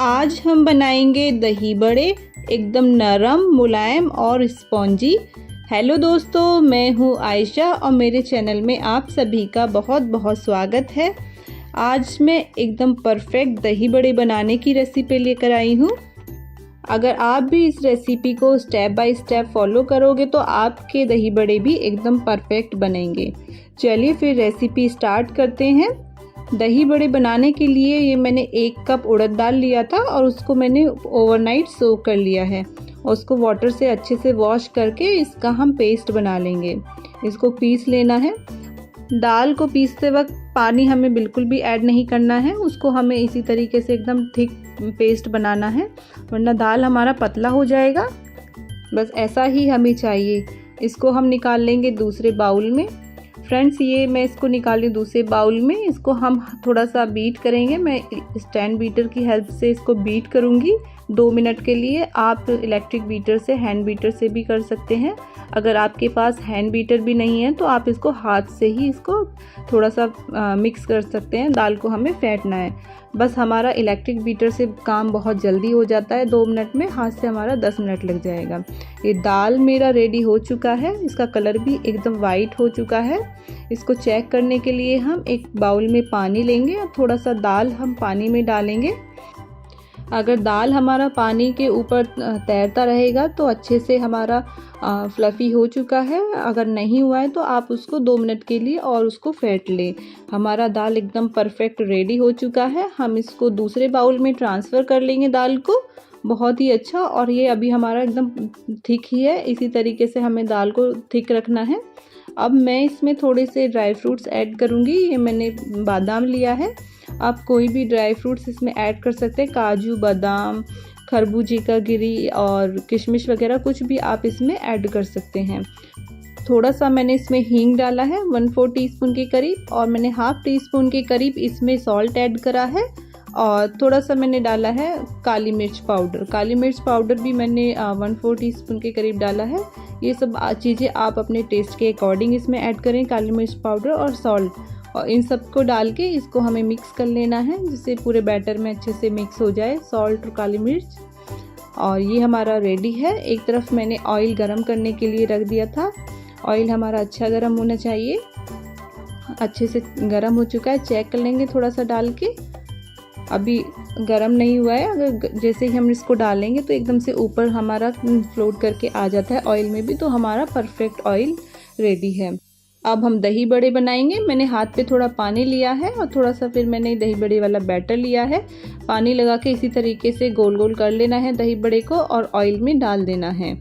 आज हम बनाएंगे दही बड़े, एकदम नरम, मुलायम और स्पॉन्जी। हेलो दोस्तों, मैं हूँ आयशा और मेरे चैनल में आप सभी का बहुत बहुत स्वागत है। आज मैं एकदम परफेक्ट दही बड़े बनाने की रेसिपी लेकर आई हूँ। अगर आप भी इस रेसिपी को स्टेप बाय स्टेप फॉलो करोगे तो आपके दही बड़े भी एकदम परफेक्ट बनेंगे। चलिए फिर रेसिपी स्टार्ट करते हैं। दही बड़े बनाने के लिए ये मैंने 1 कप उड़द दाल लिया था और उसको मैंने ओवरनाइट सोक कर लिया है और उसको वाटर से अच्छे से वॉश करके इसका हम पेस्ट बना लेंगे। इसको पीस लेना है। दाल को पीसते वक्त पानी हमें बिल्कुल भी ऐड नहीं करना है, उसको हमें इसी तरीके से एकदम थिक पेस्ट बनाना है, वरना दाल हमारा पतला हो जाएगा। बस ऐसा ही हमें चाहिए। इसको हम निकाल लेंगे दूसरे बाउल में। फ्रेंड्स, ये मैं इसको निकाली दूसरे बाउल में। इसको हम थोड़ा सा बीट करेंगे। मैं स्टैंड बीटर की हेल्प से इसको बीट करूँगी 2 मिनट के लिए। आप इलेक्ट्रिक बीटर से, हैंड बीटर से भी कर सकते हैं। अगर आपके पास हैंड बीटर भी नहीं है तो आप इसको हाथ से ही इसको थोड़ा सा मिक्स कर सकते हैं। दाल को हमें फेंटना है। बस हमारा इलेक्ट्रिक बीटर से काम बहुत जल्दी हो जाता है, 2 मिनट में। हाथ से हमारा 10 मिनट लग जाएगा। ये दाल मेरा रेडी हो चुका है। इसका कलर भी एकदम वाइट हो चुका है। इसको चेक करने के लिए हम एक बाउल में पानी लेंगे और थोड़ा सा दाल हम पानी में डालेंगे। अगर दाल हमारा पानी के ऊपर तैरता रहेगा तो अच्छे से हमारा फ्लफ़ी हो चुका है। अगर नहीं हुआ है तो आप उसको 2 मिनट के लिए और उसको फेंट लें। हमारा दाल एकदम परफेक्ट रेडी हो चुका है। हम इसको दूसरे बाउल में ट्रांसफ़र कर लेंगे दाल को। बहुत ही अच्छा। और ये अभी हमारा एकदम थिक ही है। इसी तरीके से हमें दाल को थिक रखना है। अब मैं इसमें थोड़े से ड्राई फ्रूट्स ऐड करूँगी। ये मैंने बादाम लिया है। आप कोई भी ड्राई फ्रूट्स इसमें ऐड कर सकते हैं। काजू, बादाम, खरबूजे का गिरी और किशमिश वगैरह कुछ भी आप इसमें ऐड कर सकते हैं। थोड़ा सा मैंने इसमें हींग डाला है 1/4 टीस्पून के करीब, और मैंने ½ टीस्पून के करीब इसमें सॉल्ट ऐड करा है। और थोड़ा सा मैंने डाला है काली मिर्च पाउडर। काली मिर्च पाउडर भी मैंने 1/4 टीस्पून के करीब डाला है। ये सब चीज़ें आप अपने टेस्ट के अकॉर्डिंग इसमें ऐड करें, काली मिर्च पाउडर और सॉल्ट। और इन सबको डाल के इसको हमें मिक्स कर लेना है, जिससे पूरे बैटर में अच्छे से मिक्स हो जाए सॉल्ट और काली मिर्च। और ये हमारा रेडी है। एक तरफ मैंने ऑयल गरम करने के लिए रख दिया था। ऑयल हमारा अच्छा गरम होना चाहिए। अच्छे से गरम हो चुका है। चेक कर लेंगे थोड़ा सा डाल के। अभी गरम नहीं हुआ है। अगर जैसे ही हम इसको डालेंगे तो एकदम से ऊपर हमारा फ्लोट करके आ जाता है ऑयल में भी, तो हमारा परफेक्ट ऑयल रेडी है। अब हम दही बड़े बनाएंगे। मैंने हाथ पे थोड़ा पानी लिया है और थोड़ा सा फिर मैंने दही बड़े वाला बैटर लिया है। पानी लगा के इसी तरीके से गोल गोल कर लेना है दही बड़े को और ऑयल में डाल देना है।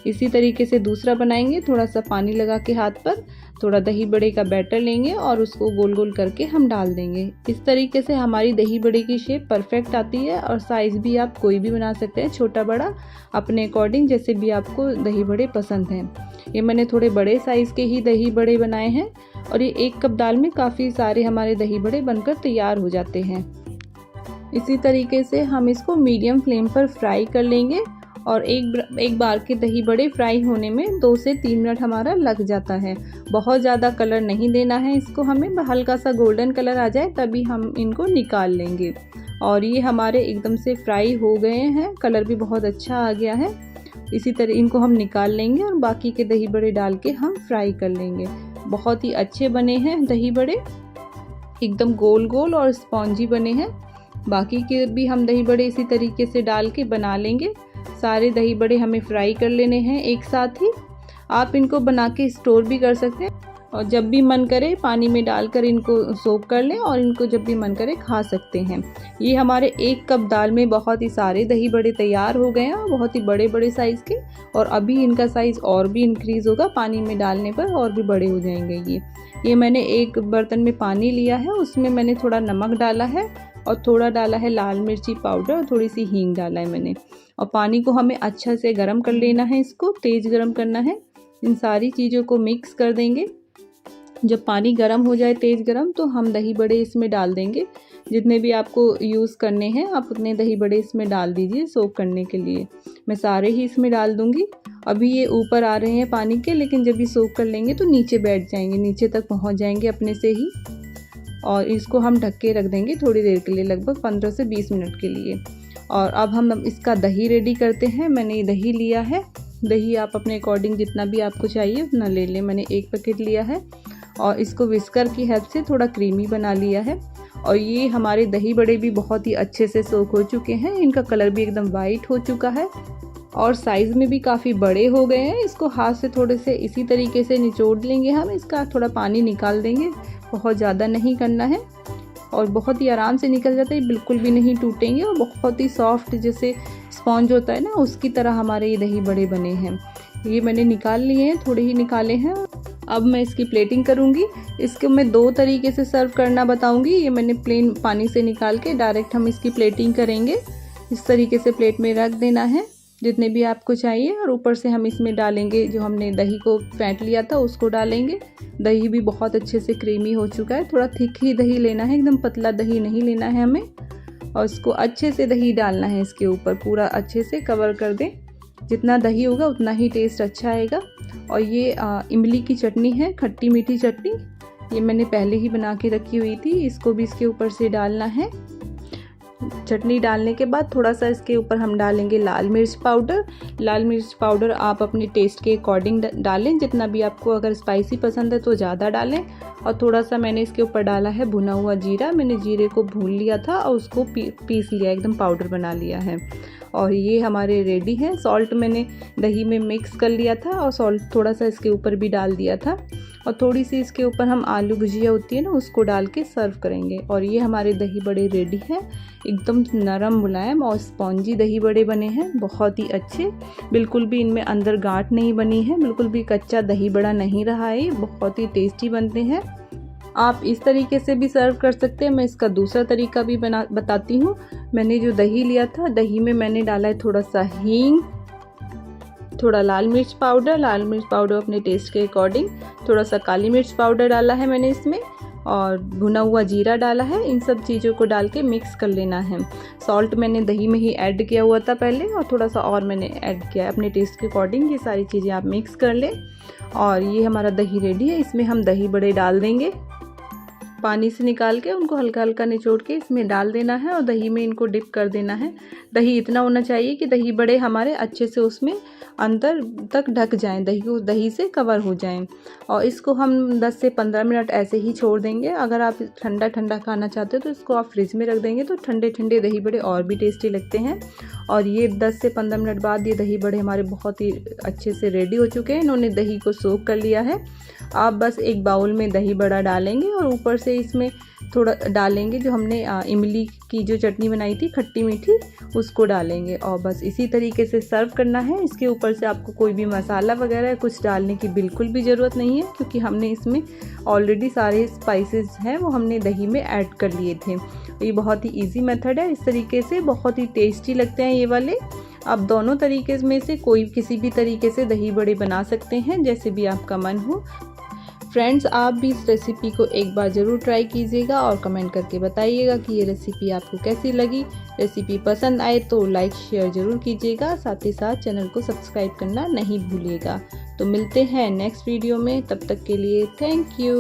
इसी तरीके से दूसरा बनाएंगे। थोड़ा सा पानी लगा के हाथ पर थोड़ा दही बड़े का बैटर लेंगे और उसको गोल गोल करके हम डाल देंगे। इस तरीके से हमारी दही बड़े की शेप परफेक्ट आती है। और साइज़ भी आप कोई भी बना सकते हैं, छोटा बड़ा अपने अकॉर्डिंग, जैसे भी आपको दही बड़े पसंद हैं। ये मैंने थोड़े बड़े साइज़ के ही दही बड़े बनाए हैं। और ये 1 कप दाल में काफ़ी सारे हमारे दही बड़े बनकर तैयार हो जाते हैं। इसी तरीके से हम इसको मीडियम फ्लेम पर फ्राई कर लेंगे। और एक बार के दही बड़े फ्राई होने में 2 से 3 मिनट हमारा लग जाता है। बहुत ज़्यादा कलर नहीं देना है इसको हमें, हल्का सा गोल्डन कलर आ जाए तभी हम इनको निकाल लेंगे। और ये हमारे एकदम से फ्राई हो गए हैं। कलर भी बहुत अच्छा आ गया है। इसी तरह इनको हम निकाल लेंगे और बाकी के दही बड़े डाल के हम फ्राई कर लेंगे। बहुत ही अच्छे बने हैं दही बड़े, एकदम गोल गोल और स्पॉन्जी बने हैं। बाकी के भी हम दही बड़े इसी तरीके से डाल के बना लेंगे। सारे दही बड़े हमें फ्राई कर लेने हैं एक साथ ही। आप इनको बना के स्टोर भी कर सकते हैं और जब भी मन करे पानी में डालकर इनको सोक कर लें और इनको जब भी मन करे खा सकते हैं। ये हमारे 1 कप दाल में बहुत ही सारे दही बड़े तैयार हो गए हैं, बहुत ही बड़े बड़े साइज़ के। और अभी इनका साइज़ और भी इंक्रीज़ होगा, पानी में डालने पर और भी बड़े हो जाएंगे। ये मैंने एक बर्तन में पानी लिया है, उसमें मैंने थोड़ा नमक डाला है और थोड़ा डाला है लाल मिर्ची पाउडर और थोड़ी सी हींग डाला है मैंने। और पानी को हमें अच्छा से गर्म कर लेना है, इसको तेज़ गर्म करना है। इन सारी चीज़ों को मिक्स कर देंगे। जब पानी गर्म हो जाए तेज़ गर्म, तो हम दही बड़े इसमें डाल देंगे। जितने भी आपको यूज़ करने हैं आप उतने दही बड़े इसमें डाल दीजिए सोक करने के लिए। मैं सारे ही इसमें डाल दूँगी। अभी ये ऊपर आ रहे हैं पानी के, लेकिन जब ये सोक कर लेंगे तो नीचे बैठ जाएंगे, नीचे तक पहुँच जाएंगे अपने से ही। और इसको हम ढक के रख देंगे थोड़ी देर के लिए, लगभग 15 से 20 मिनट के लिए। और अब हम इसका दही रेडी करते हैं। मैंने ये दही लिया है, दही आप अपने अकॉर्डिंग जितना भी आपको चाहिए उतना ले लें। मैंने 1 पैकेट लिया है और इसको विस्कर की हेल्प से थोड़ा क्रीमी बना लिया है। और ये हमारे दही बड़े भी बहुत ही अच्छे से सोख हो चुके हैं, इनका कलर भी एकदम वाइट हो चुका है और साइज़ में भी काफ़ी बड़े हो गए हैं। इसको हाथ से थोड़े से इसी तरीके से निचोड़ लेंगे हम, इसका थोड़ा पानी निकाल देंगे, बहुत ज़्यादा नहीं करना है और बहुत ही आराम से निकल जाता है, बिल्कुल भी नहीं टूटेंगे और बहुत ही सॉफ्ट जैसे स्पॉन्ज होता है ना, उसकी तरह हमारे ये दही बड़े बने हैं। ये मैंने निकाल लिए हैं, थोड़े ही निकाले हैं। अब मैं इसकी प्लेटिंग करूँगी। इसको मैं 2 तरीके से सर्व करना बताऊँगी। ये मैंने प्लेन पानी से निकाल के डायरेक्ट हम इसकी प्लेटिंग करेंगे। इस तरीके से प्लेट में रख देना है जितने भी आपको चाहिए और ऊपर से हम इसमें डालेंगे जो हमने दही को फेंट लिया था उसको डालेंगे। दही भी बहुत अच्छे से क्रीमी हो चुका है, थोड़ा थिक ही दही लेना है, एकदम पतला दही नहीं लेना है हमें। और इसको अच्छे से दही डालना है इसके ऊपर, पूरा अच्छे से कवर कर दें। जितना दही होगा उतना ही टेस्ट अच्छा आएगा। और ये इमली की चटनी है, खट्टी मीठी चटनी, ये मैंने पहले ही बना के रखी हुई थी, इसको भी इसके ऊपर से डालना है। चटनी डालने के बाद थोड़ा सा इसके ऊपर हम डालेंगे लाल मिर्च पाउडर। लाल मिर्च पाउडर आप अपने टेस्ट के अकॉर्डिंग डालें, जितना भी आपको अगर स्पाइसी पसंद है तो ज़्यादा डालें। और थोड़ा सा मैंने इसके ऊपर डाला है भुना हुआ जीरा। मैंने जीरे को भून लिया था और उसको पीस लिया, एकदम पाउडर बना लिया है। और ये हमारे रेडी हैं। सॉल्ट मैंने दही में मिक्स कर लिया था और सॉल्ट थोड़ा सा इसके ऊपर भी डाल दिया था। और थोड़ी सी इसके ऊपर हम आलू भुजिया होती है ना, उसको डाल के सर्व करेंगे। और ये हमारे दही बड़े रेडी हैं, एकदम नरम मुलायम और स्पॉन्जी दही बड़े बने हैं, बहुत ही अच्छे। बिल्कुल भी इनमें अंदर गांठ नहीं बनी है, बिल्कुल भी कच्चा दही बड़ा नहीं रहा है, ये बहुत ही टेस्टी बनते हैं। आप इस तरीके से भी सर्व कर सकते हैं। मैं इसका दूसरा तरीका भी बताती हूँ। मैंने जो दही लिया था, दही में मैंने डाला है थोड़ा सा हींग, थोड़ा लाल मिर्च पाउडर अपने टेस्ट के अकॉर्डिंग, थोड़ा सा काली मिर्च पाउडर डाला है मैंने इसमें और भुना हुआ जीरा डाला है। इन सब चीज़ों को डाल के मिक्स कर लेना है। सॉल्ट मैंने दही में ही ऐड किया हुआ था पहले और थोड़ा सा और मैंने ऐड किया है अपने टेस्ट के अकॉर्डिंग। ये सारी चीज़ें आप मिक्स कर लें और ये हमारा दही रेडी है। इसमें हम दही बड़े डाल देंगे, पानी से निकाल के उनको हल्का हल्का निचोड़ के इसमें डाल देना है और दही में इनको डिप कर देना है। दही इतना होना चाहिए कि दही बड़े हमारे अच्छे से उसमें अंदर तक ढक जाएं, दही से कवर हो जाएं। और इसको हम 10 से 15 मिनट ऐसे ही छोड़ देंगे। अगर आप ठंडा ठंडा खाना चाहते हो तो इसको आप फ्रिज में रख देंगे तो ठंडे ठंडे दही बड़े और भी टेस्टी लगते हैं। और ये 10 से 15 मिनट बाद ये दही बड़े हमारे बहुत ही अच्छे से रेडी हो चुके हैं। इन्होंने दही को सोख कर लिया है। आप बस एक बाउल में दही बड़ा डालेंगे और ऊपर से इसमें थोड़ा डालेंगे जो हमने इमली की जो चटनी बनाई थी खट्टी मीठी, उसको डालेंगे और बस इसी तरीके से सर्व करना है। इसके ऊपर से आपको कोई भी मसाला वगैरह कुछ डालने की बिल्कुल भी ज़रूरत नहीं है, क्योंकि हमने इसमें ऑलरेडी सारे स्पाइसेस हैं वो हमने दही में ऐड कर लिए थे। ये बहुत ही ईजी मेथड है, इस तरीके से बहुत ही टेस्टी लगते हैं ये वाले। आप दोनों तरीके में से कोई किसी भी तरीके से दही बड़े बना सकते हैं, जैसे भी आपका मन हो। फ्रेंड्स, आप भी इस रेसिपी को एक बार ज़रूर ट्राई कीजिएगा और कमेंट करके बताइएगा कि ये रेसिपी आपको कैसी लगी। रेसिपी पसंद आए तो लाइक शेयर ज़रूर कीजिएगा, साथ ही साथ चैनल को सब्सक्राइब करना नहीं भूलिएगा। तो मिलते हैं नेक्स्ट वीडियो में, तब तक के लिए थैंक यू।